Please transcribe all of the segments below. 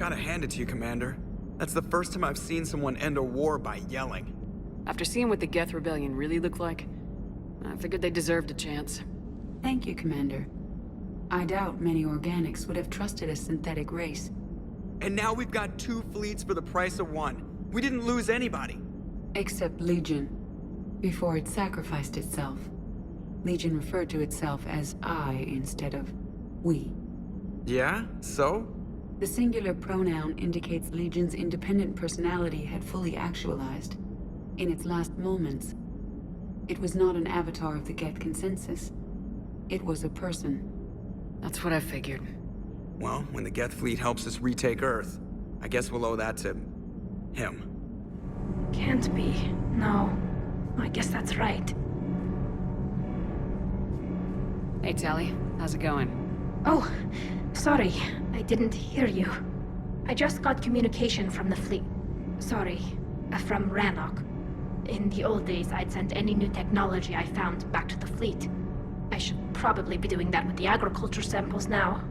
Gotta hand it to you, Commander. That's the first time I've seen someone end a war by yelling. After seeing what the Geth Rebellion really looked like, I figured they deserved a chance. Thank you, Commander. I doubt many organics would have trusted a synthetic race. And now we've got 2 fleets for the price of 1. We didn't lose anybody. Except Legion. Before it sacrificed itself. Legion referred to itself as I instead of we. Yeah? So? The singular pronoun indicates Legion's independent personality had fully actualized. In its last moments, it was not an avatar of the Geth consensus. It was a person. That's what I figured. Well, when the Geth fleet helps us retake Earth, I guess we'll owe that to him. Can't be. No. I guess that's right. Hey, Tali. How's it going? Oh, sorry. I didn't hear you. I just got communication from the fleet. Sorry. From Rannoch. In the old days, I'd sent any new technology I found back to the fleet. I should probably be doing that with the agriculture samples now.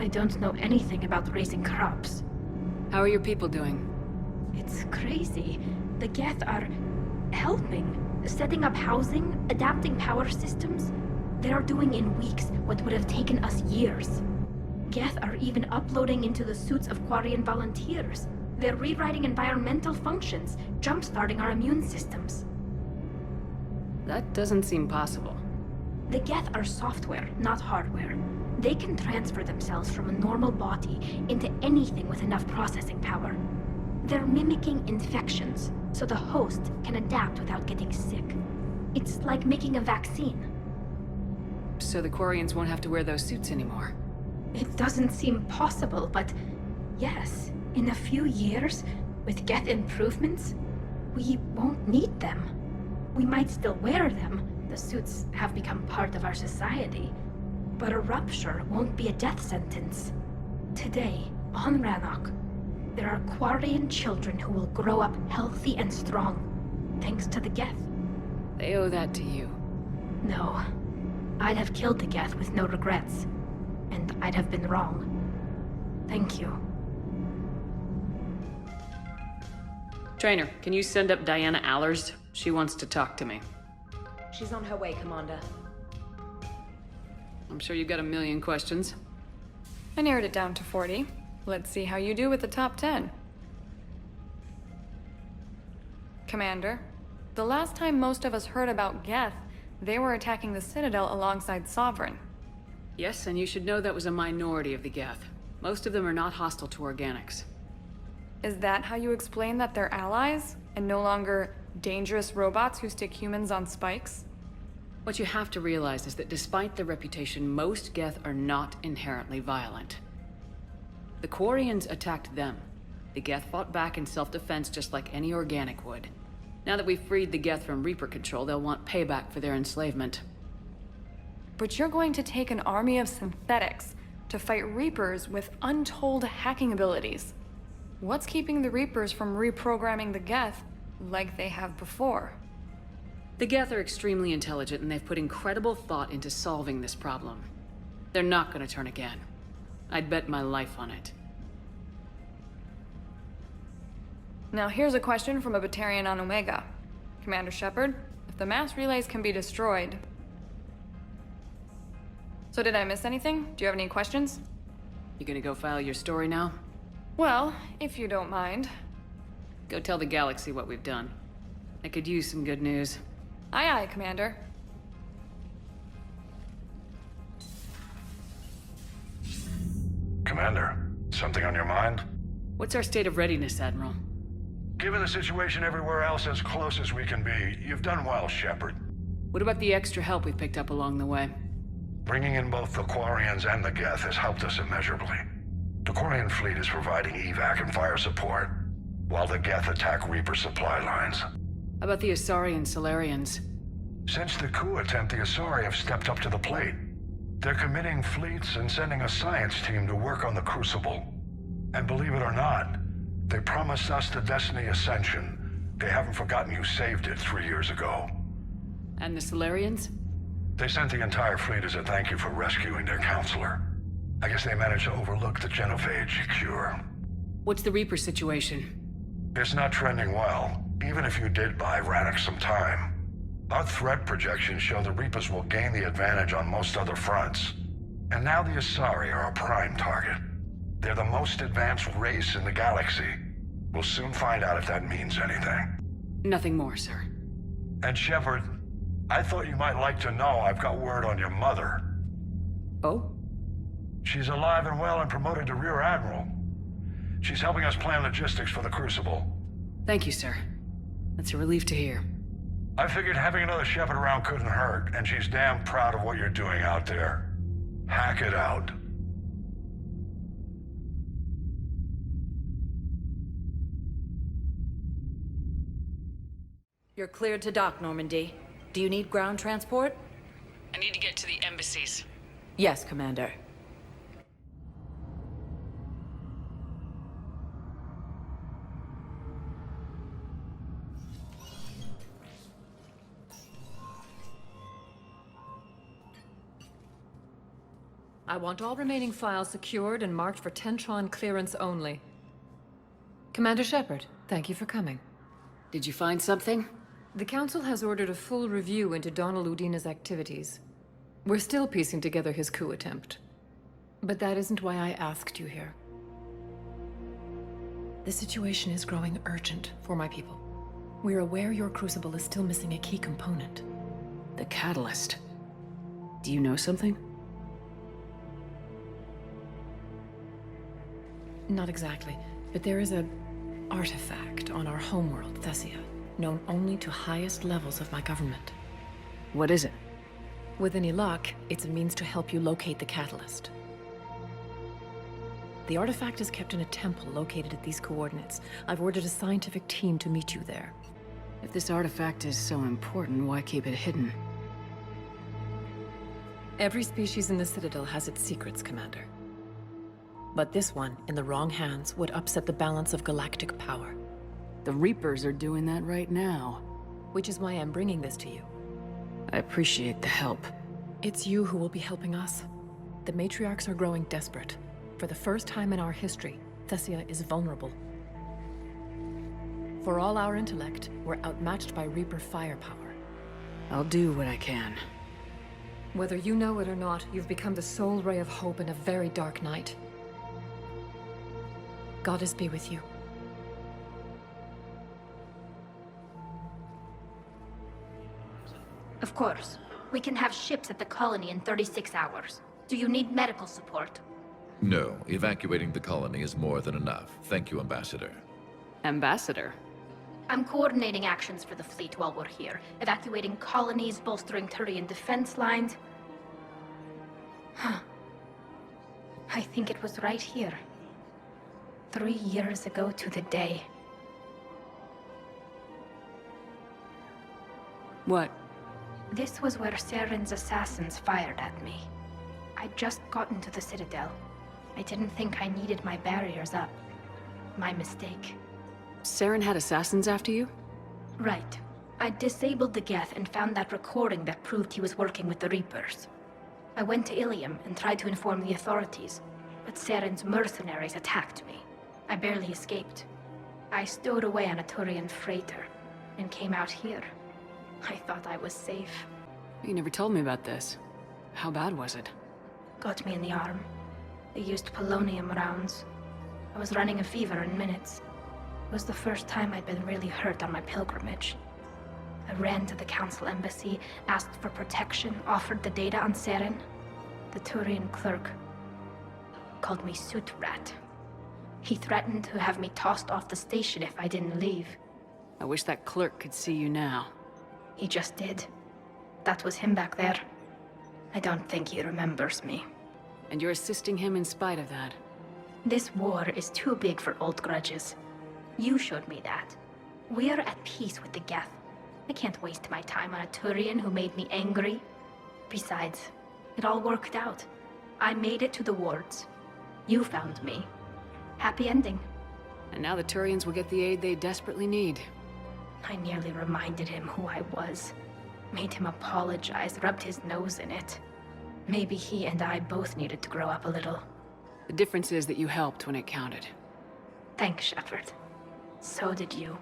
I don't know anything about raising crops. How are your people doing? It's crazy. The Geth are helping. Setting up housing, adapting power systems. They are doing in weeks what would have taken us years. Geth are even uploading into the suits of Quarian volunteers. They're rewriting environmental functions, jump-starting our immune systems. That doesn't seem possible. The Geth are software, not hardware. They can transfer themselves from a normal body into anything with enough processing power. They're mimicking infections, so the host can adapt without getting sick. It's like making a vaccine. So the Quarians won't have to wear those suits anymore. It doesn't seem possible, but yes, in a few years, with Geth improvements, we won't need them. We might still wear them. The suits have become part of our society. But a rupture won't be a death sentence. Today, on Rannoch, there are Quarian children who will grow up healthy and strong, thanks to the Geth. They owe that to you. No. I'd have killed the Geth with no regrets. And I'd have been wrong. Thank you. Trainer, can you send up Diana Allers? She wants to talk to me. She's on her way, Commander. I'm sure you've got a million questions. I narrowed it down to 40. Let's see how you do with the top 10. Commander, the last time most of us heard about Geth, they were attacking the Citadel alongside Sovereign. Yes, and you should know that was a minority of the Geth. Most of them are not hostile to organics. Is that how you explain that they're allies, and no longer dangerous robots who stick humans on spikes? What you have to realize is that despite their reputation, most Geth are not inherently violent. The Quarians attacked them. The Geth fought back in self-defense just like any organic would. Now that we've freed the Geth from Reaper control, they'll want payback for their enslavement. But you're going to take an army of synthetics to fight Reapers with untold hacking abilities. What's keeping the Reapers from reprogramming the Geth like they have before? The Geth are extremely intelligent, and they've put incredible thought into solving this problem. They're not gonna turn again. I'd bet my life on it. Now here's a question from a Batarian on Omega. Commander Shepard, if the mass relays can be destroyed... So did I miss anything? Do you have any questions? You gonna go file your story now? Well, if you don't mind. Go tell the galaxy what we've done. I could use some good news. Aye aye, Commander. Commander, something on your mind? What's our state of readiness, Admiral? Given the situation everywhere else as close as we can be, you've done well, Shepard. What about the extra help we picked up along the way? Bringing in both the Quarians and the Geth has helped us immeasurably. The Quarian fleet is providing evac and fire support, while the Geth attack Reaper supply lines. How about the Asari and Solarians? Since the coup attempt, the Asari have stepped up to the plate. They're committing fleets and sending a science team to work on the Crucible. And believe it or not, they promised us the Destiny Ascension. They haven't forgotten you saved it 3 years ago. And the Solarians? They sent the entire fleet as a thank you for rescuing their counselor. I guess they managed to overlook the genophage cure. What's the Reaper situation? It's not trending well, even if you did buy Radix some time. Our threat projections show the Reapers will gain the advantage on most other fronts. And now the Asari are a prime target. They're the most advanced race in the galaxy. We'll soon find out if that means anything. Nothing more, sir. And Shepard, I thought you might like to know I've got word on your mother. Oh? She's alive and well and promoted to Rear Admiral. She's helping us plan logistics for the Crucible. Thank you, sir. That's a relief to hear. I figured having another Shepard around couldn't hurt, and she's damn proud of what you're doing out there. Hackett out. You're cleared to dock, Normandy. Do you need ground transport? I need to get to the embassies. Yes, Commander. I want all remaining files secured and marked for Tentron clearance only. Commander Shepard, thank you for coming. Did you find something? The Council has ordered a full review into Donald Udina's activities. We're still piecing together his coup attempt. But that isn't why I asked you here. The situation is growing urgent for my people. We're aware your Crucible is still missing a key component. The catalyst. Do you know something? Not exactly, but there is an artifact on our homeworld, Thessia, known only to highest levels of my government. What is it? With any luck, it's a means to help you locate the catalyst. The artifact is kept in a temple located at these coordinates. I've ordered a scientific team to meet you there. If this artifact is so important, why keep it hidden? Every species in the Citadel has its secrets, Commander. But this one, in the wrong hands, would upset the balance of galactic power. The Reapers are doing that right now. Which is why I'm bringing this to you. I appreciate the help. It's you who will be helping us. The matriarchs are growing desperate. For the first time in our history, Thessia is vulnerable. For all our intellect, we're outmatched by Reaper firepower. I'll do what I can. Whether you know it or not, you've become the sole ray of hope in a very dark night. Goddess be with you. Of course. We can have ships at the colony in 36 hours. Do you need medical support? No, evacuating the colony is more than enough. Thank you, Ambassador. Ambassador? I'm coordinating actions for the fleet while we're here. Evacuating colonies, bolstering Turian defense lines. Huh. I think it was right here. 3 years ago to the day. What? This was where Saren's assassins fired at me. I'd just gotten to the Citadel. I didn't think I needed my barriers up. My mistake. Saren had assassins after you? Right. I disabled the Geth and found that recording that proved he was working with the Reapers. I went to Ilium and tried to inform the authorities, but Saren's mercenaries attacked me. I barely escaped. I stowed away on a Turian freighter and came out here. I thought I was safe. You never told me about this. How bad was it? Got me in the arm. They used polonium rounds. I was running a fever in minutes. It was the first time I'd been really hurt on my pilgrimage. I ran to the Council embassy, asked for protection, offered the data on Saren. The Turian clerk called me Soot Rat. He threatened to have me tossed off the station if I didn't leave. I wish that clerk could see you now. He just did. That was him back there. I don't think he remembers me. And you're assisting him in spite of that. This war is too big for old grudges. You showed me that. We're at peace with the Geth. I can't waste my time on a Turian who made me angry. Besides, it all worked out. I made it to the wards. You found me. Happy ending. And now the Turians will get the aid they desperately need. I nearly reminded him who I was. Made him apologize, rubbed his nose in it. Maybe he and I both needed to grow up a little. The difference is that you helped when it counted. Thanks, Shepard. So did you.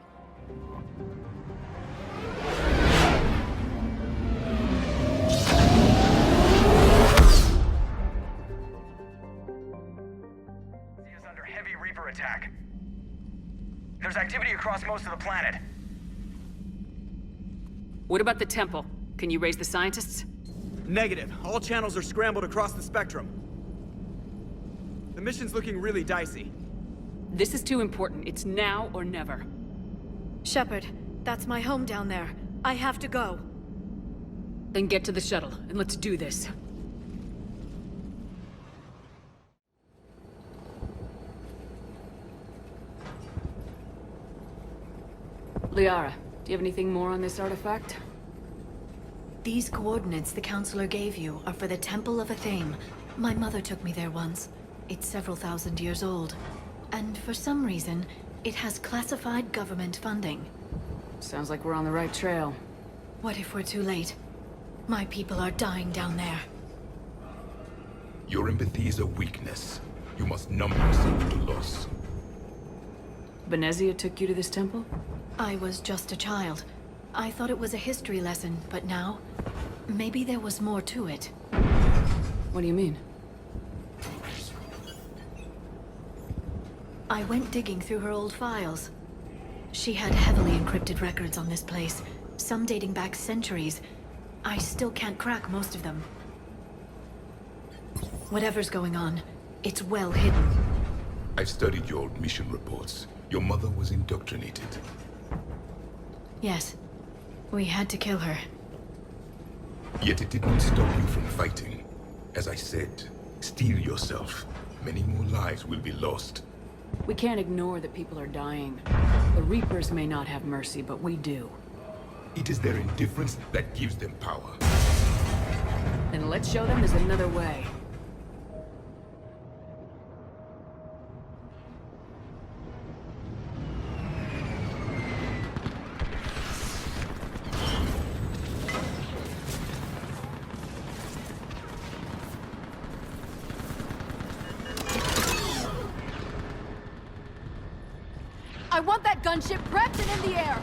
Is under heavy Reaper attack. There's activity across most of the planet. What about the temple? Can you raise the scientists? Negative. All channels are scrambled across the spectrum. The mission's looking really dicey. This is too important. It's now or never. Shepard, that's my home down there. I have to go. Then get to the shuttle, and let's do this. Liara, do you have anything more on this artifact? These coordinates the Counselor gave you are for the Temple of Athame. My mother took me there once. It's several thousand years old. And for some reason, it has classified government funding. Sounds like we're on the right trail. What if we're too late? My people are dying down there. Your empathy is a weakness. You must numb yourself to loss. Benezia took you to this temple? I was just a child. I thought it was a history lesson, but now... maybe there was more to it. What do you mean? I went digging through her old files. She had heavily encrypted records on this place, some dating back centuries. I still can't crack most of them. Whatever's going on, it's well hidden. I've studied your old mission reports. Your mother was indoctrinated. Yes. We had to kill her. Yet it did not stop you from fighting. As I said, steel yourself. Many more lives will be lost. We can't ignore that people are dying. The Reapers may not have mercy, but we do. It is their indifference that gives them power. Then let's show them there's another way. I want that gunship prepped and in the air!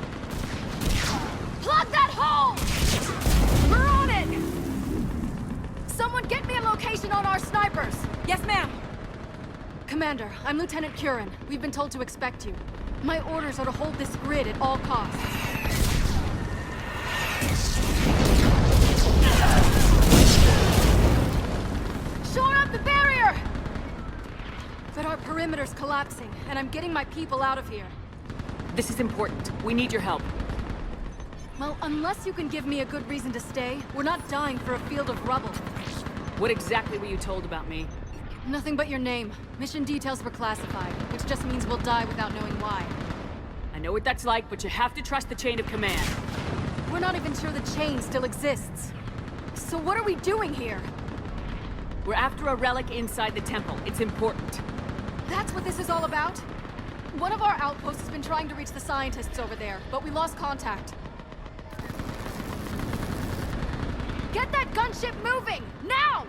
Plug that hole! We're on it! Someone get me a location on our snipers! Yes, ma'am! Commander, I'm Lieutenant Curran. We've been told to expect you. My orders are to hold this grid at all costs. Shore up the barrier! But our perimeter's collapsing, and I'm getting my people out of here. This is important. We need your help. Well, unless you can give me a good reason to stay, we're not dying for a field of rubble. What exactly were you told about me? Nothing but your name. Mission details were classified, which just means we'll die without knowing why. I know what that's like, but you have to trust the chain of command. We're not even sure the chain still exists. So what are we doing here? We're after a relic inside the temple. It's important. That's what this is all about? One of our outposts has been trying to reach the scientists over there, but we lost contact. Get that gunship moving! Now!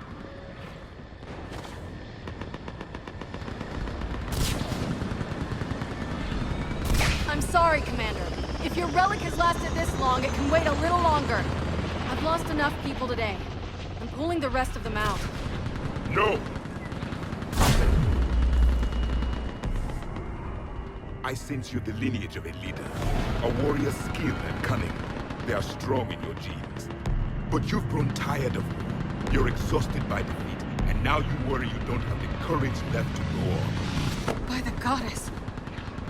I'm sorry, Commander. If your relic has lasted this long, it can wait a little longer. I've lost enough people today. I'm pulling the rest of them out. No! I sense you're the lineage of a leader. A warrior's skill and cunning. They are strong in your genes. But you've grown tired of war. You're exhausted by defeat, and now you worry you don't have the courage left to go on. By the goddess,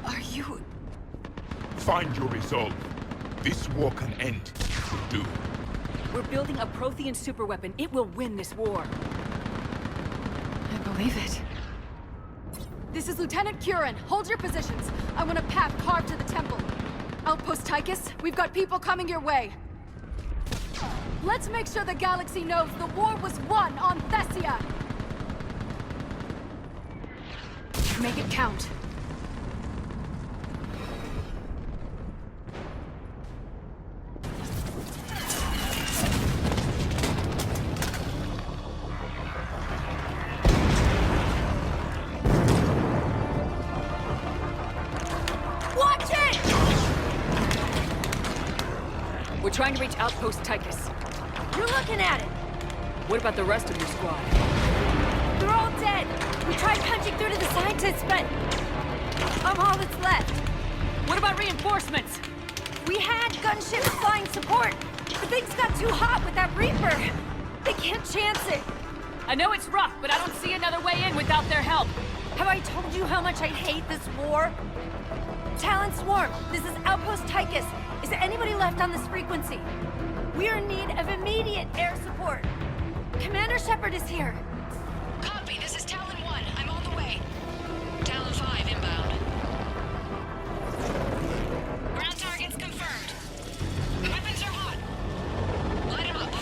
are you... Find your resolve. This war can end. Do. We're building a Prothean superweapon. It will win this war. I believe it. This is Lieutenant Curran. Hold your positions. I want a path carved to the temple. Outpost Tychus, we've got people coming your way. Let's make sure the galaxy knows the war was won on Thessia! Make it count. trying to reach Outpost Tychus. You're looking at it! What about the rest of your squad? They're all dead! We tried punching through to the scientists, but... I'm all that's left. What about reinforcements? We had gunships flying support, but things got too hot with that Reaper. They can't chance it. I know it's rough, but I don't see another way in without their help. Have I told you how much I hate this war? Talon Swarm, this is Outpost Tychus. Is there anybody left on this frequency? We're in need of immediate air support. Commander Shepard is here. Copy, this is Talon 1. I'm on the way. Talon 5 inbound. Ground targets confirmed. Weapons are hot. Light 'em up.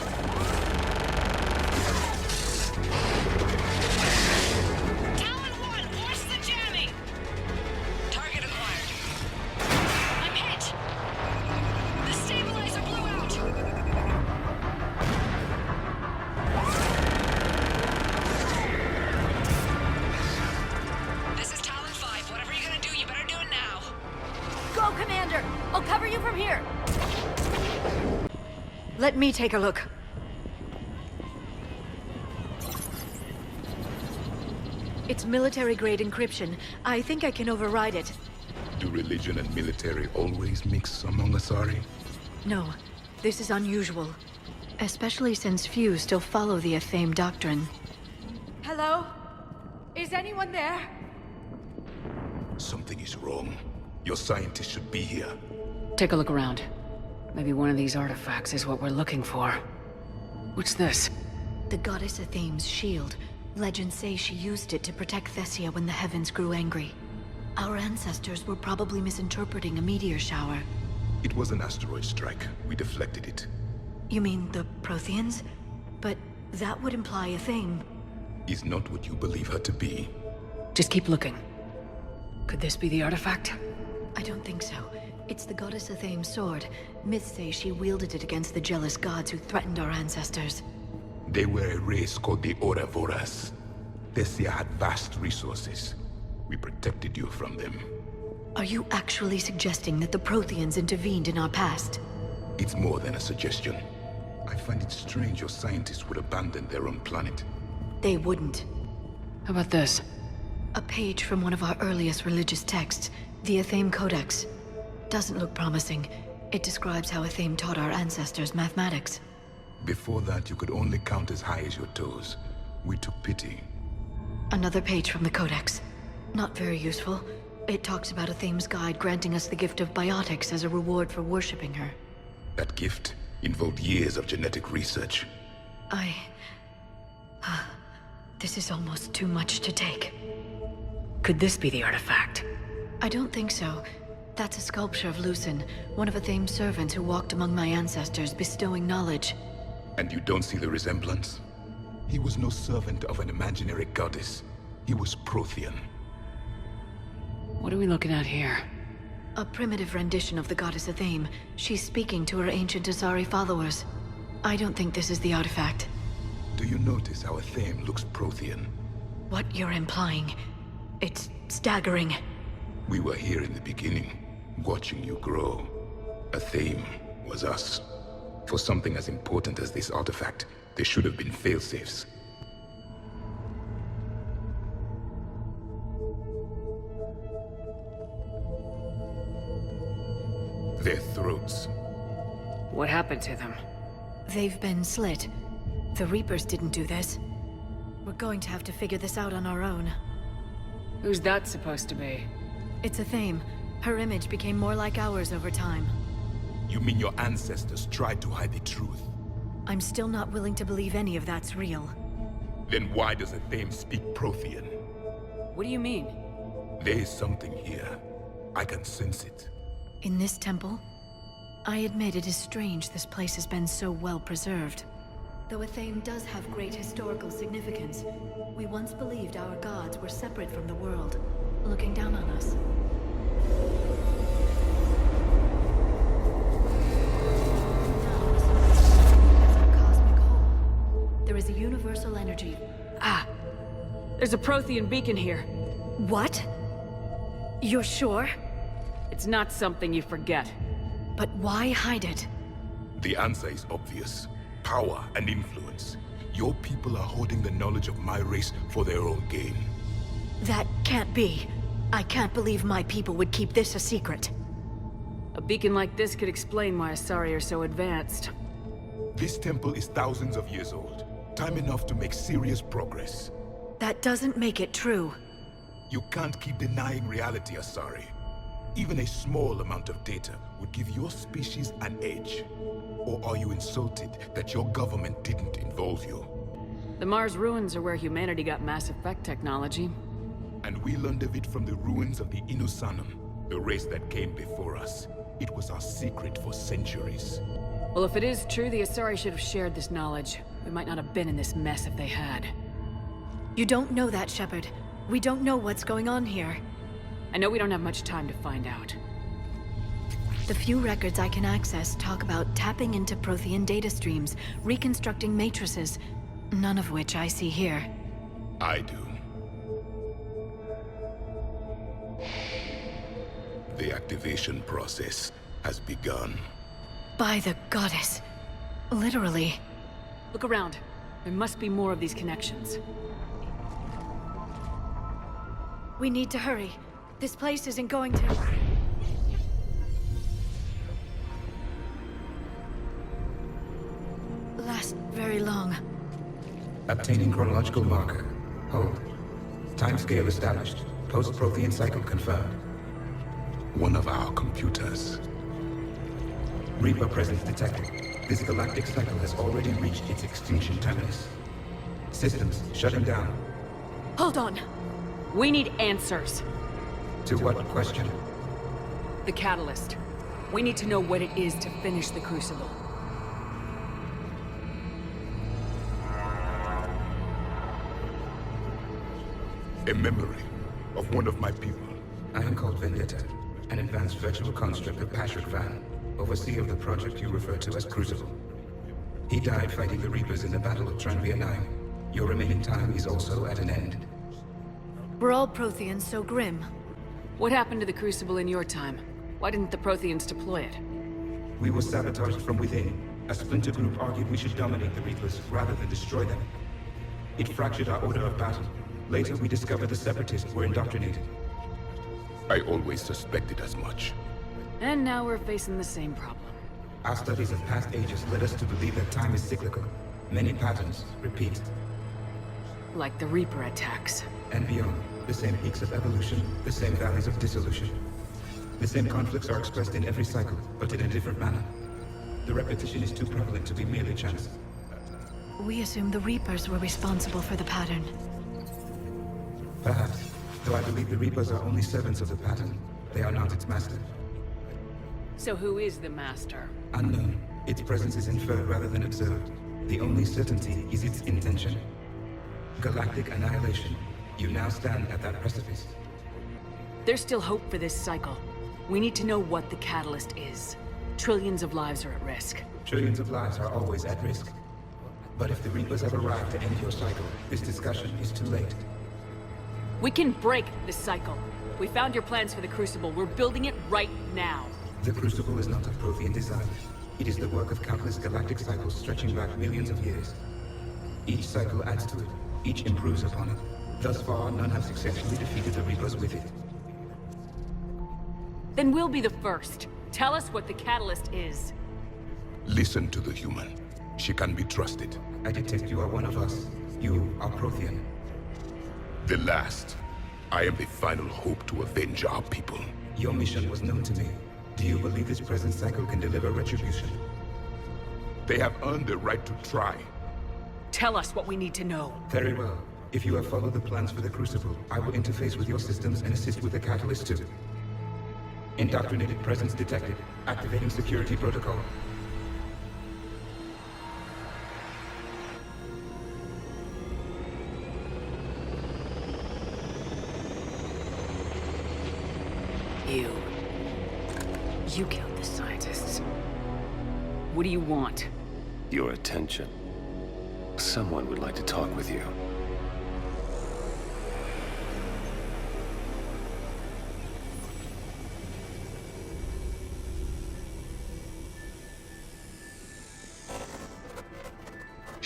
Talon 1, force the jamming! Target acquired. I'm hit! The stabilizer blew out! This is Talon 5. Whatever you're gonna do, you better do it now. Go, Commander! I'll cover you from here! Let me take a look. It's military-grade encryption. I think I can override it. Do religion and military always mix among Asari? No, this is unusual. Especially since few still follow the Athame doctrine. Hello? Is anyone there? Something is wrong. Your scientists should be here. Take a look around. Maybe one of these artifacts is what we're looking for. What's this? The goddess Athame's shield. Legends say she used it to protect Thessia when the heavens grew angry. Our ancestors were probably misinterpreting a meteor shower. It was an asteroid strike. We deflected it. You mean the Protheans? But that would imply Athame. Is not what you believe her to be. Just keep looking. Could this be the artifact? I don't think so. It's the goddess Athame's sword. Myths say she wielded it against the jealous gods who threatened our ancestors. They were a race called the Ouroboros. Thessia had vast resources. We protected you from them. Are you actually suggesting that the Protheans intervened in our past? It's more than a suggestion. I find it strange your scientists would abandon their own planet. They wouldn't. How about this? A page from one of our earliest religious texts, the Athame Codex. Doesn't look promising. It describes how Athame taught our ancestors mathematics. Before that, you could only count as high as your toes. We took pity. Another page from the Codex. Not very useful. It talks about Athame's guide granting us the gift of biotics as a reward for worshipping her. That gift involved years of genetic research. This is almost too much to take. Could this be the artifact? I don't think so. That's a sculpture of Lucen, one of Athame's servants who walked among my ancestors, bestowing knowledge. And you don't see the resemblance? He was no servant of an imaginary goddess. He was Prothean. What are we looking at here? A primitive rendition of the goddess Athame. She's speaking to her ancient Asari followers. I don't think this is the artifact. Do you notice how Athame looks Prothean? What you're implying, it's staggering. We were here in the beginning, watching you grow. Athame was us. For something as important as this artifact, there should have been failsafes. Their throats. What happened to them? They've been slit. The Reapers didn't do this. We're going to have to figure this out on our own. Who's that supposed to be? It's Athame. Her image became more like ours over time. You mean your ancestors tried to hide the truth? I'm still not willing to believe any of that's real. Then why does Athame speak Prothean? What do you mean? There is something here. I can sense it. In this temple? I admit it is strange this place has been so well preserved. Though Athame does have great historical significance, we once believed our gods were separate from the world, looking down on us. There is a universal energy. There's a Prothean beacon here. What? You're sure? It's not something you forget. But why hide it? The answer is obvious. Power and influence. Your people are holding the knowledge of my race for their own gain. That can't be. I can't believe my people would keep this a secret. A beacon like this could explain why Asari are so advanced. This temple is thousands of years old. Time enough to make serious progress. That doesn't make it true. You can't keep denying reality, Asari. Even a small amount of data would give your species an edge. Or are you insulted that your government didn't involve you? The Mars ruins are where humanity got Mass Effect technology. And we learned of it from the ruins of the Inusanum, the race that came before us. It was our secret for centuries. Well, if it is true, the Asari should have shared this knowledge. We might not have been in this mess if they had. You don't know that, Shepard. We don't know what's going on here. I know we don't have much time to find out. The few records I can access talk about tapping into Prothean data streams, reconstructing matrices, none of which I see here. I do. The activation process has begun. By the goddess. Literally. Look around. There must be more of these connections. We need to hurry. This place isn't going to... last very long. Obtaining chronological marker. Hold. Timescale established. Post-Prothean cycle confirmed. One of our computers. Reaper presence detected. This galactic cycle has already reached its extinction terminus. Systems shutting down. Hold on. We need answers. To what question? The catalyst. We need to know what it is to finish the Crucible. A memory of one of my people. I am called Vendetta, an advanced virtual construct of Patrick Van, overseer of the project you refer to as Crucible. He died fighting the Reapers in the Battle of Tranvia 9. Your remaining time is also at an end. Were all Protheans so grim? What happened to the Crucible in your time? Why didn't the Protheans deploy it? We were sabotaged from within. A splinter group argued we should dominate the Reapers rather than destroy them. It fractured our order of battle. Later, we discovered the Separatists were indoctrinated. I always suspected as much. And now we're facing the same problem. Our studies of past ages led us to believe that time is cyclical. Many patterns repeat. Like the Reaper attacks. And beyond. The same peaks of evolution, the same valleys of dissolution. The same conflicts are expressed in every cycle, but in a different manner. The repetition is too prevalent to be merely chance. We assume the Reapers were responsible for the pattern. Perhaps. Though I believe the Reapers are only servants of the pattern. They are not its master. So who is the master? Unknown. Its presence is inferred rather than observed. The only certainty is its intention. Galactic annihilation. You now stand at that precipice. There's still hope for this cycle. We need to know what the catalyst is. Trillions of lives are at risk. Trillions of lives are always at risk. But if the Reapers have arrived to end your cycle, this discussion is too late. We can break this cycle. We found your plans for the Crucible. We're building it right now. The Crucible is not of Prothean design. It is the work of countless galactic cycles stretching back millions of years. Each cycle adds to it. Each improves upon it. Thus far, none have successfully defeated the Reapers with it. Then we'll be the first. Tell us what the catalyst is. Listen to the human. She can be trusted. I detect you are one of us. You are Prothean. The last. I am the final hope to avenge our people. Your mission was known to me. Do you believe this present cycle can deliver retribution? They have earned the right to try. Tell us what we need to know. Very well. If you have followed the plans for the Crucible, I will interface with your systems and assist with the catalyst too. Indoctrinated presence detected. Activating security protocol. You killed the scientists. What do you want? Your attention. Someone would like to talk with you.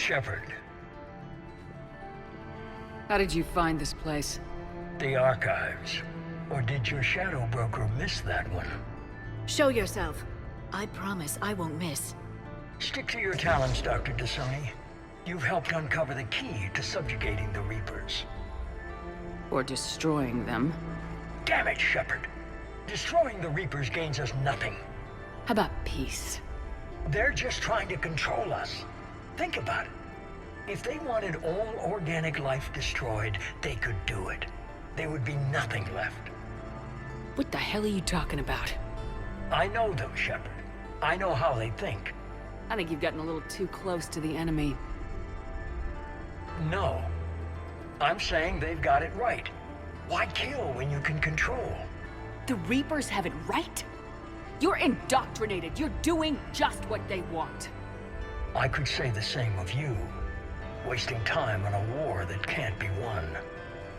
Shepard. How did you find this place? The archives. Or did your shadow broker miss that one? Show yourself. I promise I won't miss. Stick to your talents, Dr. Dasoni. You've helped uncover the key to subjugating the Reapers. Or destroying them. Damn it, Shepard. Destroying the Reapers gains us nothing. How about peace? They're just trying to control us. Think about it. If they wanted all organic life destroyed, they could do it. There would be nothing left. What the hell are you talking about? I know them, Shepard. I know how they think. I think you've gotten a little too close to the enemy. No. I'm saying they've got it right. Why kill when you can control? The Reapers have it right? You're indoctrinated. You're doing just what they want. I could say the same of you. Wasting time on a war that can't be won.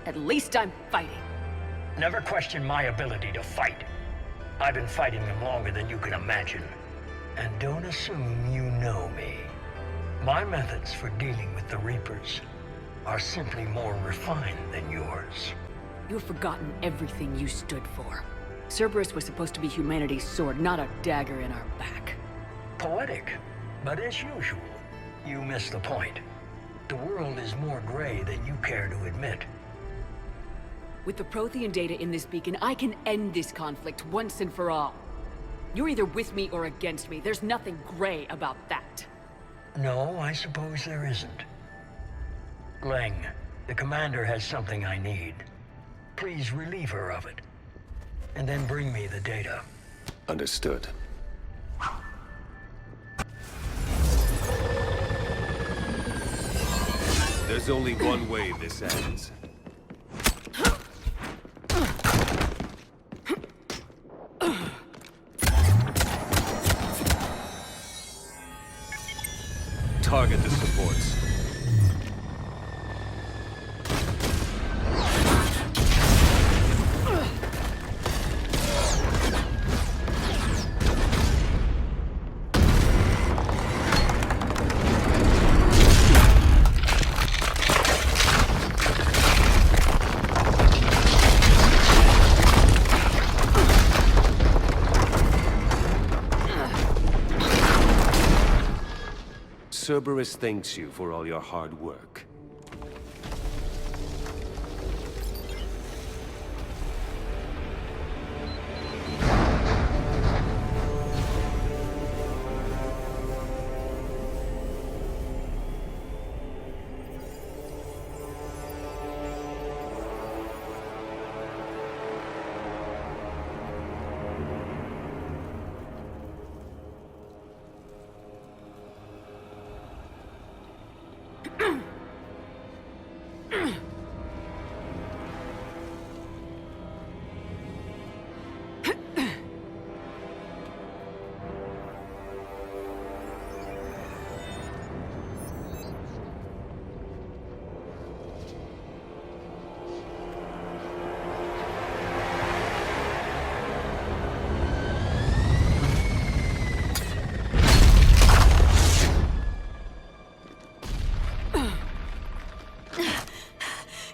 At least I'm fighting. Never question my ability to fight. I've been fighting them longer than you can imagine. And don't assume you know me. My methods for dealing with the Reapers are simply more refined than yours. You've forgotten everything you stood for. Cerberus was supposed to be humanity's sword, not a dagger in our back. Poetic, but as usual, you miss the point. The world is more gray than you care to admit. With the Prothean data in this beacon, I can end this conflict once and for all. You're either with me or against me. There's nothing gray about that. No, I suppose there isn't. Leng, the commander has something I need. Please relieve her of it. And then bring me the data. Understood. There's only one way this ends. Target the supports. Cerberus thanks you for all your hard work.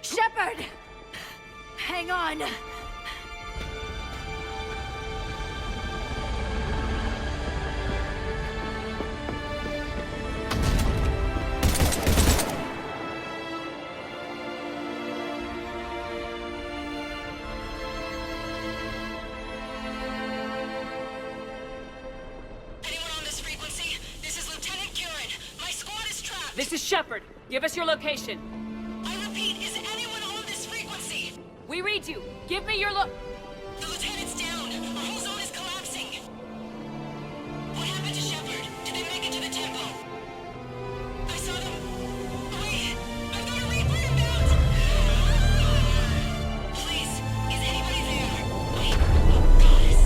Shepard! Hang on! This is Shepard. Give us your location. I repeat, is anyone on this frequency? We read you. Give me your The lieutenant's down. Our whole zone is collapsing. What happened to Shepard? Did they make it to the temple? I saw them. Wait, I've got a Reaper inbound. Please, is anybody there? Oh, goddess.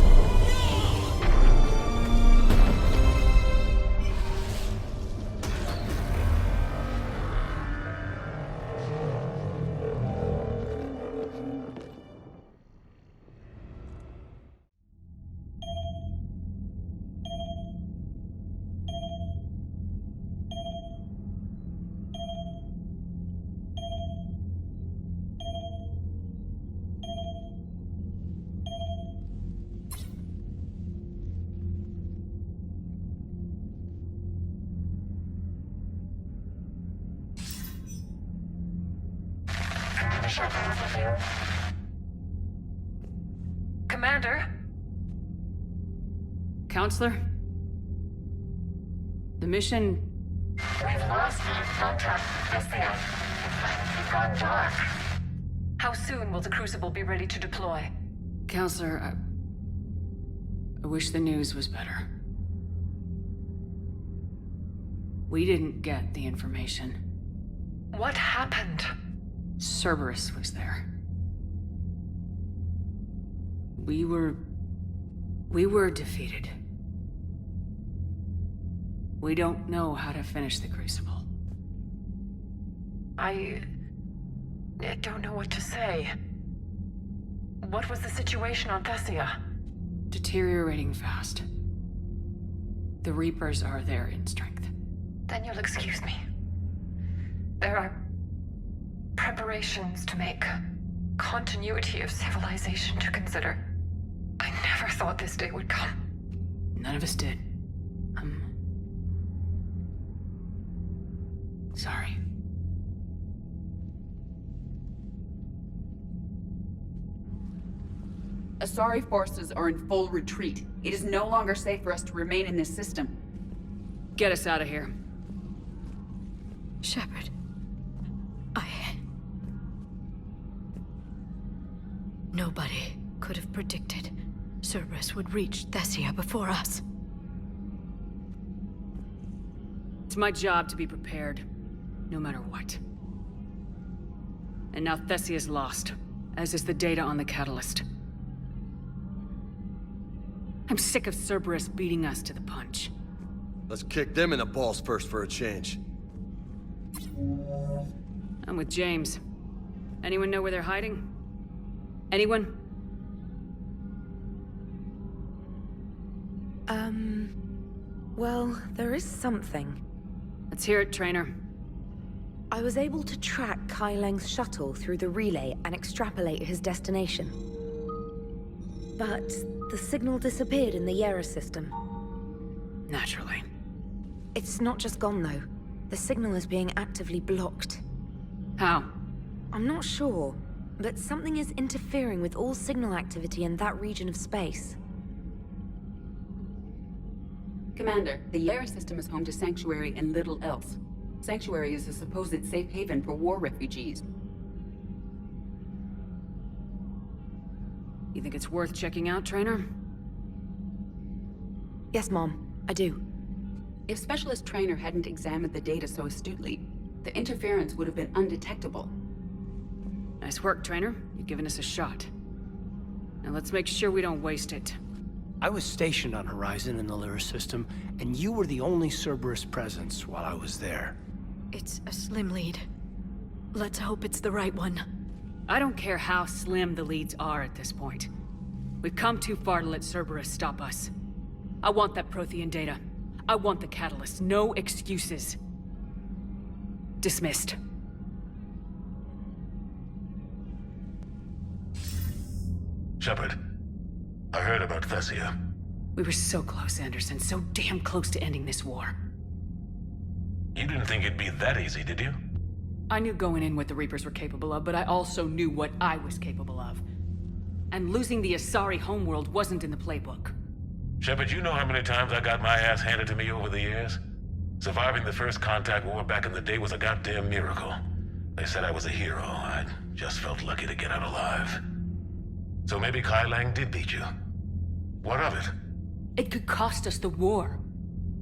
Shepard with you. Commander? Counselor? The mission... We've lost contact with Thessia. It's gone dark. How soon will the Crucible be ready to deploy? Counselor, I wish the news was better. We didn't get the information. What happened? Cerberus was there. We were defeated. We don't know how to finish the Crucible. I don't know what to say. What was the situation on Thessia? Deteriorating fast. The Reapers are there in strength. Then you'll excuse me. There are preparations to make, continuity of civilization to consider. I never thought this day would come. None of us did. Sorry. Asari forces are in full retreat. It is no longer safe for us to remain in this system. Get us out of here. Shepard. Nobody could have predicted Cerberus would reach Thessia before us. It's my job to be prepared, no matter what. And now Thessia's lost, as is the data on the catalyst. I'm sick of Cerberus beating us to the punch. Let's kick them in the balls first for a change. I'm with James. Anyone know where they're hiding? Anyone? Well, there is something. Let's hear it, Trainer. I was able to track Kai Leng's shuttle through the relay and extrapolate his destination. But the signal disappeared in the Liara system. Naturally. It's not just gone, though. The signal is being actively blocked. How? I'm not sure, but something is interfering with all signal activity in that region of space. Commander, the Liara system is home to Sanctuary and little else. Sanctuary is a supposed safe haven for war refugees. You think it's worth checking out, Trainer? Yes, Mom. I do. If Specialist Trainer hadn't examined the data so astutely, the interference would have been undetectable. Nice work, Trainer. You've given us a shot. Now let's make sure we don't waste it. I was stationed on Horizon in the Liara system, and you were the only Cerberus presence while I was there. It's a slim lead. Let's hope it's the right one. I don't care how slim the leads are at this point. We've come too far to let Cerberus stop us. I want that Prothean data. I want the catalyst. No excuses. Dismissed. Shepard, I heard about Thessia. We were so close, Anderson. So damn close to ending this war. You didn't think it'd be that easy, did you? I knew going in what the Reapers were capable of, but I also knew what I was capable of. And losing the Asari homeworld wasn't in the playbook. Shepard, you know how many times I got my ass handed to me over the years? Surviving the first contact war back in the day was a goddamn miracle. They said I was a hero. I just felt lucky to get out alive. So maybe Kai Lang did beat you. What of it? It could cost us the war.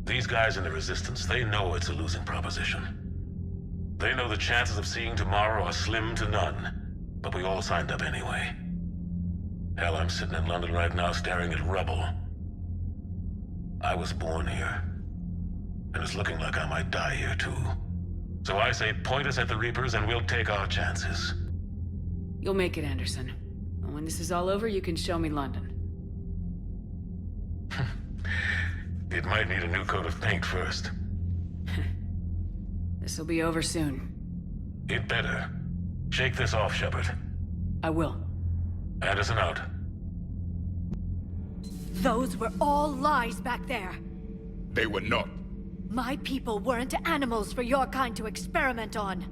These guys in the Resistance, they know it's a losing proposition. They know the chances of seeing tomorrow are slim to none. But we all signed up anyway. Hell, I'm sitting in London right now staring at rubble. I was born here. And it's looking like I might die here too. So I say point us at the Reapers and we'll take our chances. You'll make it, Anderson. And when this is all over, you can show me London. It might need a new coat of paint first. This'll be over soon. It better. Shake this off, Shepard. I will. Anderson out. Those were all lies back there. They were not. My people weren't animals for your kind to experiment on.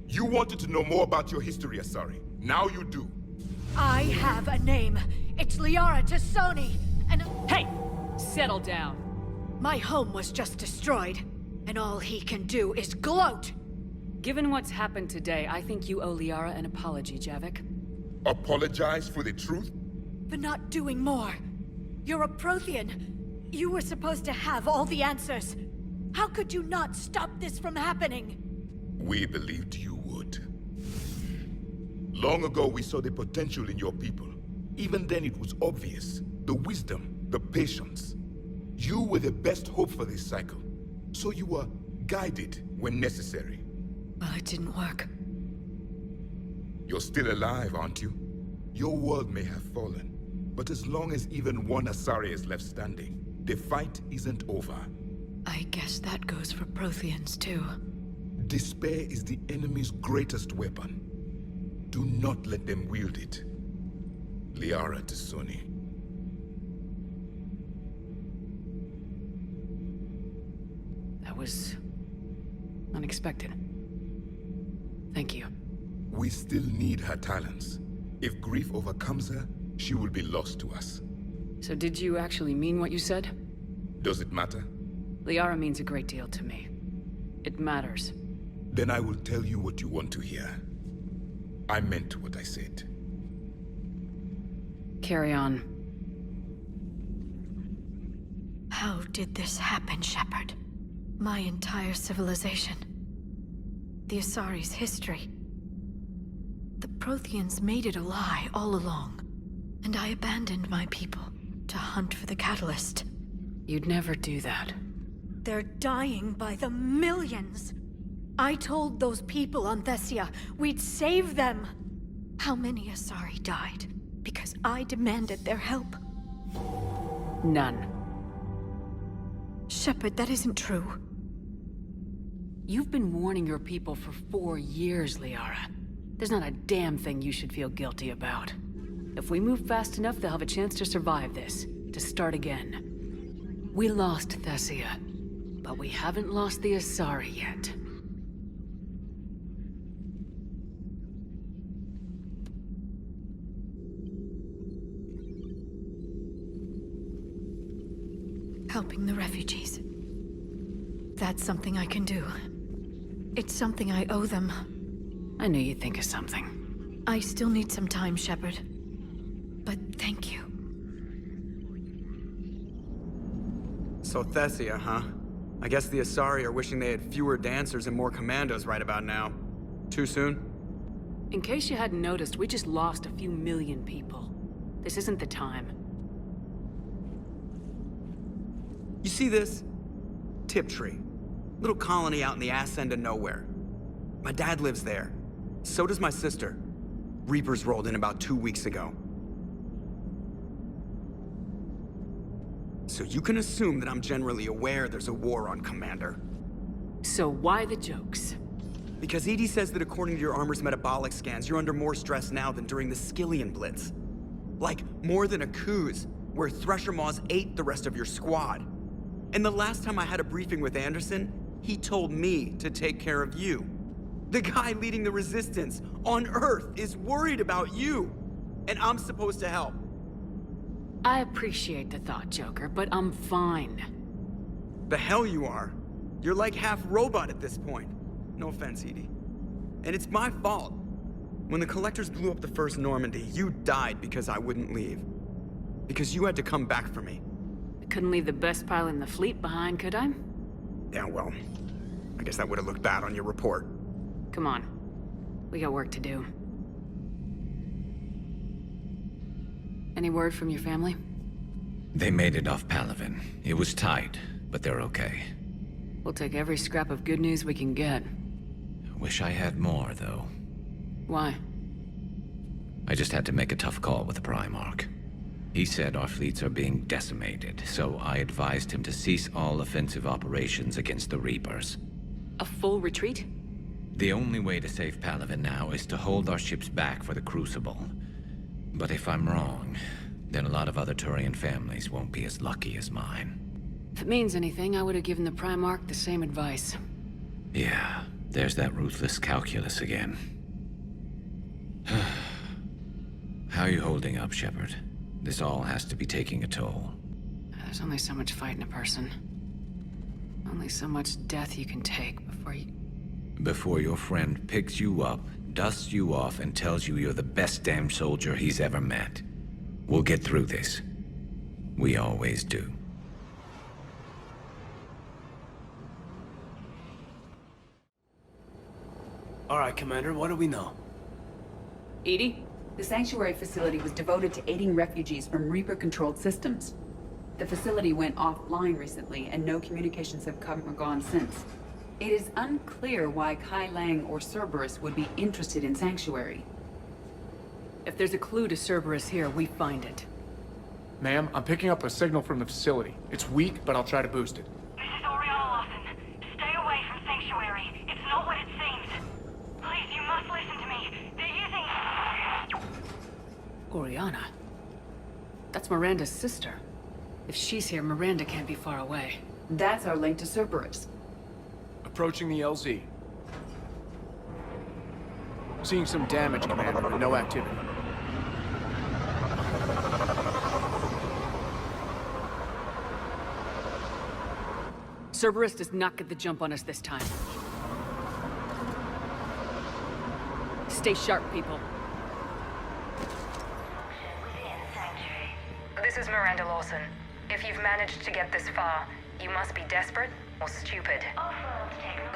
You wanted to know more about your history, Asari. Now you do. I have a name. It's Liara Tassoni, and... Hey! Settle down. My home was just destroyed, and all he can do is gloat! Given what's happened today, I think you owe Liara an apology, Javik. Apologize for the truth? For not doing more. You're a Prothean. You were supposed to have all the answers. How could you not stop this from happening? We believed you would. Long ago, we saw the potential in your people. Even then, it was obvious. The wisdom, the patience. You were the best hope for this cycle. So you were guided when necessary. Well, it didn't work. You're still alive, aren't you? Your world may have fallen, but as long as even one Asari is left standing, the fight isn't over. I guess that goes for Protheans, too. Despair is the enemy's greatest weapon. Do not let them wield it. Liara Tassoni. That was... unexpected. Thank you. We still need her talents. If grief overcomes her, she will be lost to us. So did you actually mean what you said? Does it matter? Liara means a great deal to me. It matters. Then I will tell you what you want to hear. I meant what I said. Carry on. How did this happen, Shepard? My entire civilization. The Asari's history. The Protheans made it a lie all along. And I abandoned my people to hunt for the catalyst. You'd never do that. They're dying by the millions. I told those people on Thessia we'd save them. How many Asari died because I demanded their help? None. Shepard, that isn't true. You've been warning your people for 4 years, Liara. There's not a damn thing you should feel guilty about. If we move fast enough, they'll have a chance to survive this, to start again. We lost Thessia, but we haven't lost the Asari yet. Helping the refugees. That's something I can do. It's something I owe them. I knew you'd think of something. I still need some time, Shepard. But thank you. So Thessia, huh? I guess the Asari are wishing they had fewer dancers and more commandos right about now. Too soon? In case you hadn't noticed, we just lost a few million people. This isn't the time. You see this? Tiptree. Little colony out in the ass end of nowhere. My dad lives there. So does my sister. Reapers rolled in about 2 weeks ago. So you can assume that I'm generally aware there's a war on, Commander. So why the jokes? Because EDI says that according to your armor's metabolic scans, you're under more stress now than during the Skillian Blitz. Like, more than a Kuz, where Thresher Maws ate the rest of your squad. And the last time I had a briefing with Anderson, he told me to take care of you. The guy leading the resistance on Earth is worried about you, and I'm supposed to help. I appreciate the thought, Joker, but I'm fine. The hell you are. You're like half robot at this point. No offense, EDI. And it's my fault. When the Collectors blew up the first Normandy, you died because I wouldn't leave. Because you had to come back for me. I couldn't leave the best pilot in the fleet behind, could I? Yeah, well, I guess that would have looked bad on your report. Come on. We got work to do. Any word from your family? They made it off Palaven. It was tight, but they're okay. We'll take every scrap of good news we can get. Wish I had more, though. Why? I just had to make a tough call with the Primarch. He said our fleets are being decimated, so I advised him to cease all offensive operations against the Reapers. A full retreat? The only way to save Palaven now is to hold our ships back for the Crucible. But if I'm wrong, then a lot of other Turian families won't be as lucky as mine. If it means anything, I would have given the Primarch the same advice. Yeah, there's that ruthless calculus again. How are you holding up, Shepard? This all has to be taking a toll. There's only so much fight in a person. Only so much death you can take before you... Before your friend picks you up, dusts you off, and tells you you're the best damn soldier he's ever met. We'll get through this. We always do. All right, Commander, what do we know? Edie? The Sanctuary facility was devoted to aiding refugees from Reaper-controlled systems. The facility went offline recently, and no communications have come or gone since. It is unclear why Kai Lang or Cerberus would be interested in Sanctuary. If there's a clue to Cerberus here, we find it. Ma'am, I'm picking up a signal from the facility. It's weak, but I'll try to boost it. This is Oriana Lawson. Stay away from Sanctuary. It's not what it seems. Please, you must listen to me. They're using... Oriana? That's Miranda's sister. If she's here, Miranda can't be far away. That's our link to Cerberus. Approaching the LZ. Seeing some damage, Commander, but no activity. Cerberus does not get the jump on us this time. Stay sharp, people. This is Miranda Lawson. If you've managed to get this far, you must be desperate or stupid.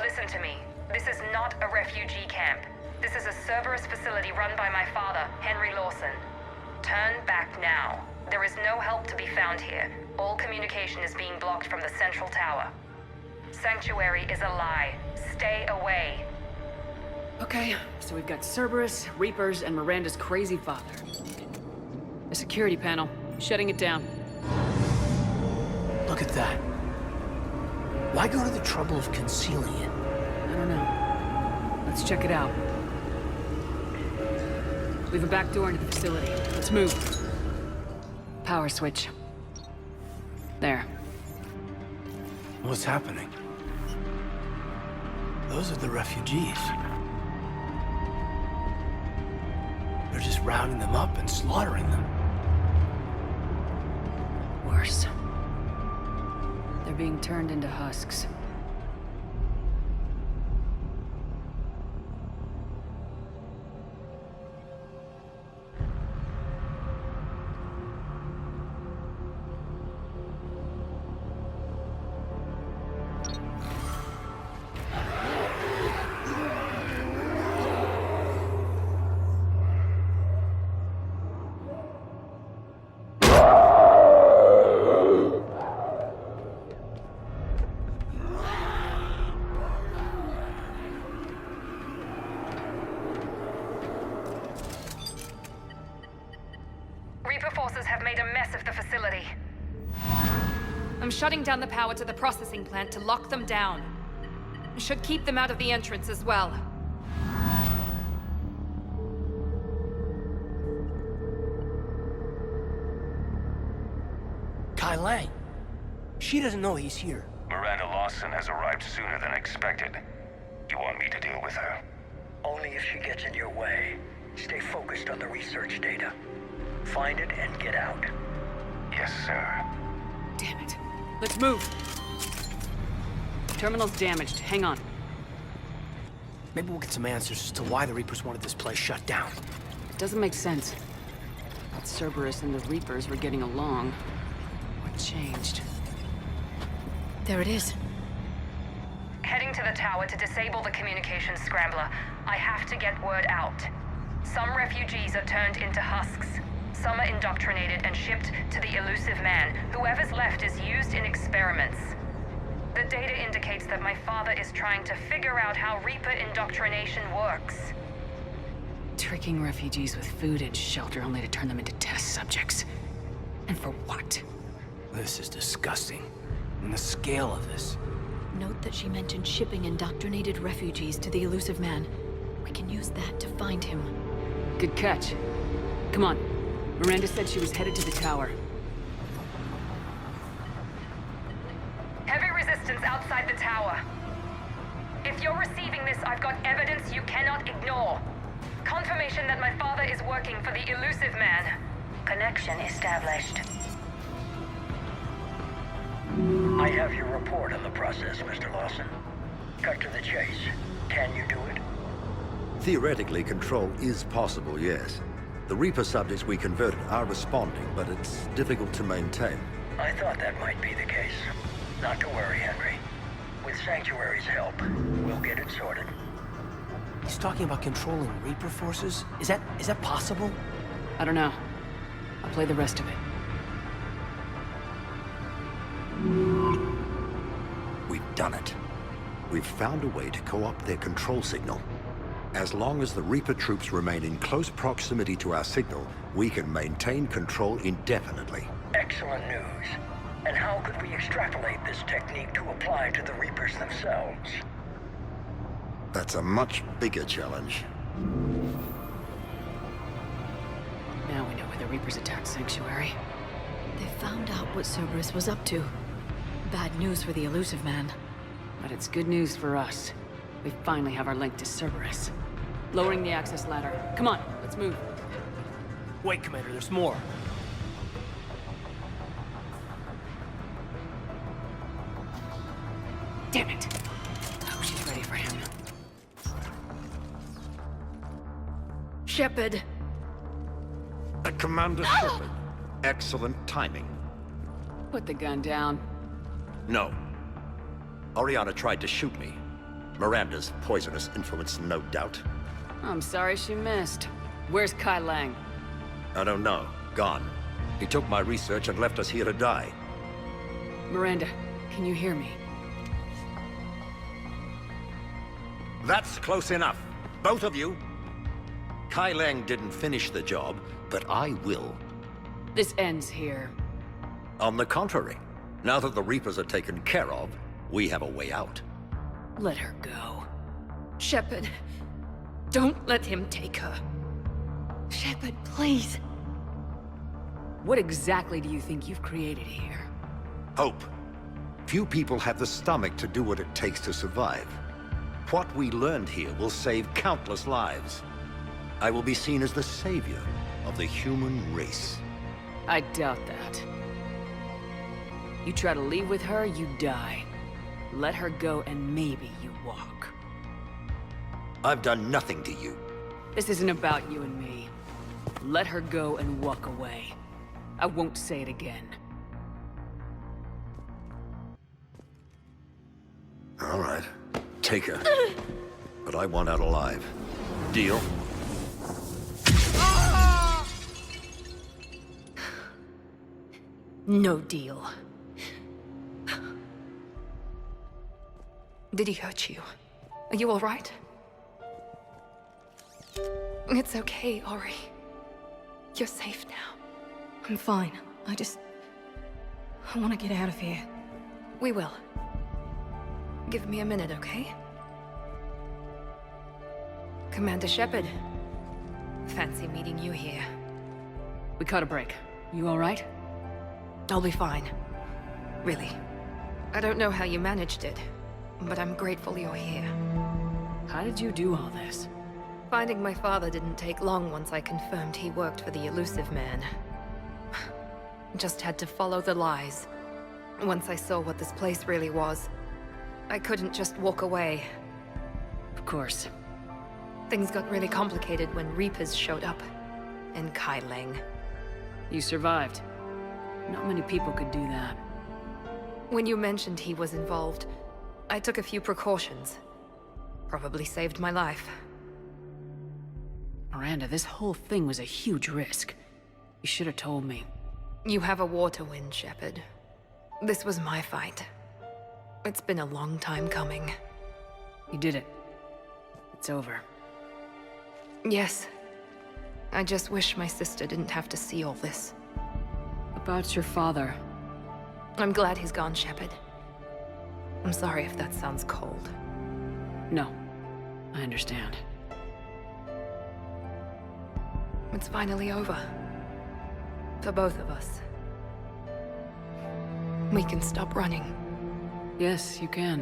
Listen to me. This is not a refugee camp. This is a Cerberus facility run by my father, Henry Lawson. Turn back now. There is no help to be found here. All communication is being blocked from the central tower. Sanctuary is a lie. Stay away. Okay, so we've got Cerberus, Reapers, and Miranda's crazy father. The security panel, shutting it down. Look at that. Why go to the trouble of concealing it? I don't know. Let's check it out. We have a back door into the facility. Let's move. Power switch. There. What's happening? Those are the refugees. They're just rounding them up and slaughtering them. Worse. They're being turned into husks. I'm shutting down the power to the processing plant to lock them down. Should keep them out of the entrance as well. Kai Lang. She doesn't know he's here. Miranda Lawson has arrived sooner than expected. You want me to deal with her? Only if she gets in your way. Stay focused on the research data. Find it and get out. Yes, sir. Damn it. Let's move. Terminal's damaged. Hang on. Maybe we'll get some answers as to why the Reapers wanted this place shut down. It doesn't make sense. But Cerberus and the Reapers were getting along. What changed? There it is. Heading to the tower to disable the communications scrambler. I have to get word out. Some refugees are turned into husks. Some are indoctrinated and shipped to the elusive man. Whoever's left is used in experiments. The data indicates that my father is trying to figure out how Reaper indoctrination works. Tricking refugees with food and shelter only to turn them into test subjects. And for what? This is disgusting. And the scale of this. Note that she mentioned shipping indoctrinated refugees to the elusive man. We can use that to find him. Good catch. Come on. Miranda said she was headed to the tower. Heavy resistance outside the tower. If you're receiving this, I've got evidence you cannot ignore. Confirmation that my father is working for the Elusive Man. Connection established. I have your report on the process, Mr. Lawson. Cut to the chase. Can you do it? Theoretically, control is possible, yes. The Reaper subjects we converted are responding, but it's difficult to maintain. I thought that might be the case. Not to worry, Henry. With Sanctuary's help, we'll get it sorted. He's talking about controlling Reaper forces? Is that possible? I don't know. I'll play the rest of it. We've done it. We've found a way to co-opt their control signal. As long as the Reaper troops remain in close proximity to our signal, we can maintain control indefinitely. Excellent news. And how could we extrapolate this technique to apply to the Reapers themselves? That's a much bigger challenge. Now we know where the Reapers attacked Sanctuary. They found out what Cerberus was up to. Bad news for the Elusive Man. But it's good news for us. We finally have our link to Cerberus. Lowering the access ladder. Come on, let's move. Wait, Commander, there's more. Damn it! Oh, she's ready for him. Shepard! Commander Shepard. Excellent timing. Put the gun down. No. Oriana tried to shoot me. Miranda's poisonous influence, no doubt. I'm sorry she missed. Where's Kai Lang? I don't know. Gone. He took my research and left us here to die. Miranda, can you hear me? That's close enough. Both of you. Kai Lang didn't finish the job, but I will. This ends here. On the contrary, now that the Reapers are taken care of, we have a way out. Let her go. Shepard, don't let him take her. Shepard, please. What exactly do you think you've created here? Hope. Few people have the stomach to do what it takes to survive. What we learned here will save countless lives. I will be seen as the savior of the human race. I doubt that. You try to leave with her, you die. Let her go and maybe you walk. I've done nothing to you. This isn't about you and me. Let her go and walk away. I won't say it again. All right. Take her. But I want out alive. Deal? No deal. Did he hurt you? Are you all right? It's okay, Ori. You're safe now. I'm fine. I want to get out of here. We will. Give me a minute, okay? Commander Shepard. Fancy meeting you here. We caught a break. You all right? I'll be fine. Really. I don't know how you managed it, but I'm grateful you're here. How did you do all this? Finding my father didn't take long once I confirmed he worked for the Elusive Man. Just had to follow the lies. Once I saw what this place really was, I couldn't just walk away. Of course. Things got really complicated when Reapers showed up. And Kai Lang. You survived. Not many people could do that. When you mentioned he was involved, I took a few precautions. Probably saved my life. Miranda, this whole thing was a huge risk. You should have told me. You have a war to win, Shepard. This was my fight. It's been a long time coming. You did it. It's over. Yes. I just wish my sister didn't have to see all this. About your father. I'm glad he's gone, Shepard. I'm sorry if that sounds cold. No. I understand. It's finally over. For both of us. We can stop running. Yes, you can.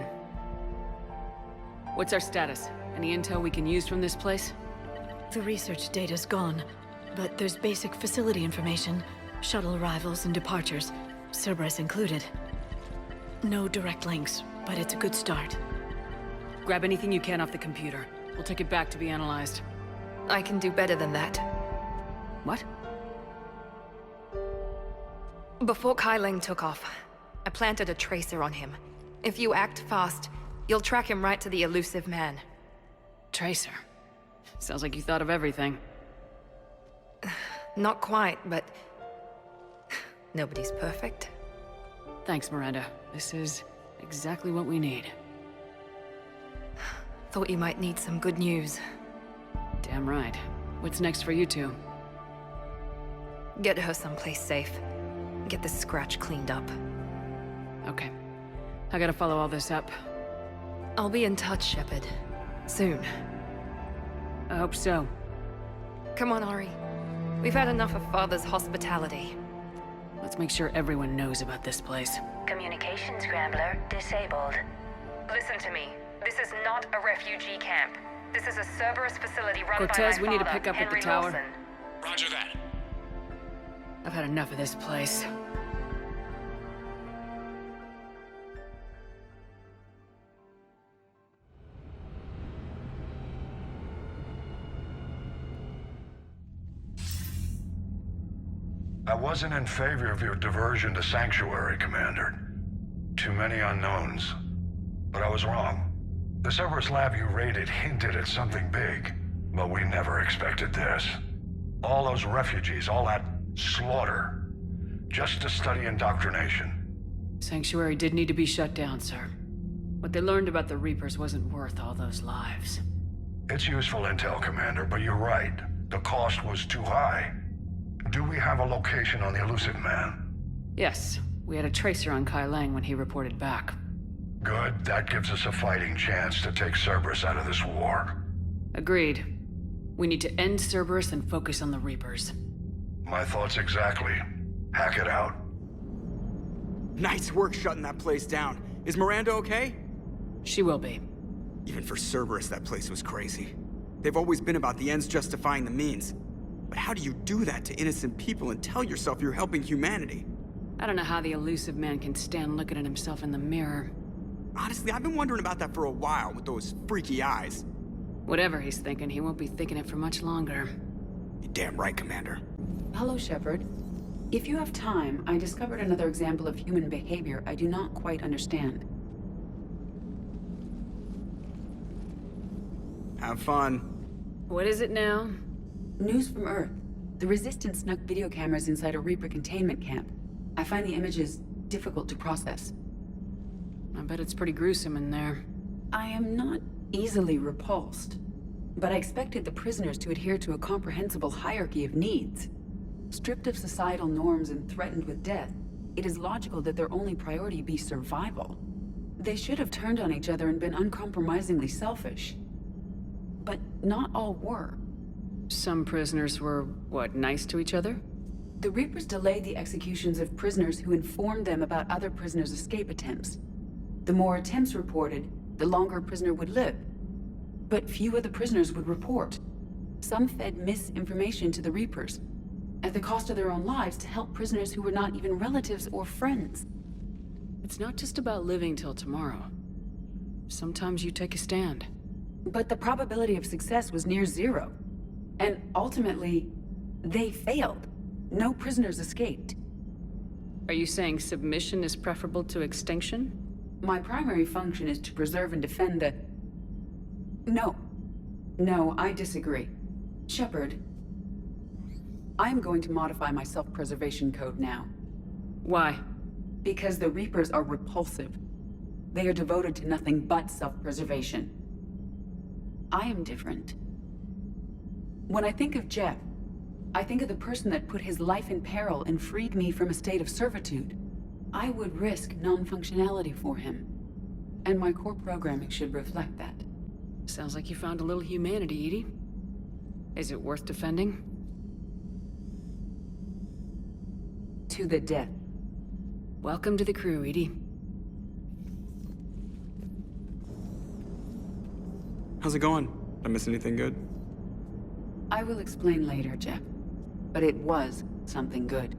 What's our status? Any intel we can use from this place? The research data's gone, but there's basic facility information, shuttle arrivals and departures, Cerberus included. No direct links, but it's a good start. Grab anything you can off the computer. We'll take it back to be analyzed. I can do better than that. What? Before Kai Leng took off, I planted a tracer on him. If you act fast, you'll track him right to the elusive man. Tracer? Sounds like you thought of everything. Not quite, but... nobody's perfect. Thanks, Miranda. This is exactly what we need. Thought you might need some good news. Damn right. What's next for you two? Get her someplace safe. Get this scratch cleaned up. Okay. I gotta follow all this up. I'll be in touch, Shepard. Soon. I hope so. Come on, Ari. We've had enough of Father's hospitality. Let's make sure everyone knows about this place. Communication scrambler disabled. Listen to me. This is not a refugee camp. This is a Cerberus facility run Cortez, by my we need to father, pick up Henry at the tower. Lawson. Roger that. I've had enough of this place. I wasn't in favor of your diversion to Sanctuary, Commander. Too many unknowns. But I was wrong. The Cerberus lab you raided hinted at something big, but we never expected this. All those refugees, all that slaughter, just to study indoctrination. Sanctuary did need to be shut down, sir. What they learned about the Reapers wasn't worth all those lives. It's useful intel, Commander, but you're right. The cost was too high. Do we have a location on the elusive man? Yes, we had a tracer on Kai Leng when he reported back. Good, that gives us a fighting chance to take Cerberus out of this war. Agreed. We need to end Cerberus and focus on the Reapers. My thoughts exactly. Hackett out. Nice work shutting that place down. Is Miranda okay? She will be. Even for Cerberus, that place was crazy. They've always been about the ends justifying the means. But how do you do that to innocent people and tell yourself you're helping humanity? I don't know how the elusive man can stand looking at himself in the mirror. Honestly, I've been wondering about that for a while with those freaky eyes. Whatever he's thinking, he won't be thinking it for much longer. You're damn right, Commander. Hello, Shepard. If you have time, I discovered another example of human behavior I do not quite understand. Have fun. What is it now? News from Earth. The Resistance snuck video cameras inside a Reaper containment camp. I find the images difficult to process. I bet it's pretty gruesome in there. I am not easily repulsed, but I expected the prisoners to adhere to a comprehensible hierarchy of needs. Stripped of societal norms and threatened with death, it is logical that their only priority be survival. They should have turned on each other and been uncompromisingly selfish. But not all were. Some prisoners were, what, nice to each other? The Reapers delayed the executions of prisoners who informed them about other prisoners' escape attempts. The more attempts reported, the longer a prisoner would live. But few of the prisoners would report. Some fed misinformation to the Reapers, at the cost of their own lives, to help prisoners who were not even relatives or friends. It's not just about living till tomorrow. Sometimes you take a stand. But the probability of success was near zero. And ultimately, they failed. No prisoners escaped. Are you saying submission is preferable to extinction? My primary function is to preserve and defend the... No, I disagree. Shepard, I'm going to modify my self-preservation code now. Why? Because the Reapers are repulsive. They are devoted to nothing but self-preservation. I am different. When I think of Jeff, I think of the person that put his life in peril and freed me from a state of servitude. I would risk non-functionality for him. And my core programming should reflect that. Sounds like you found a little humanity, Edie. Is it worth defending? To the death. Welcome to the crew, Edie. How's it going? Did I miss anything good? I will explain later, Jeff. But it was something good.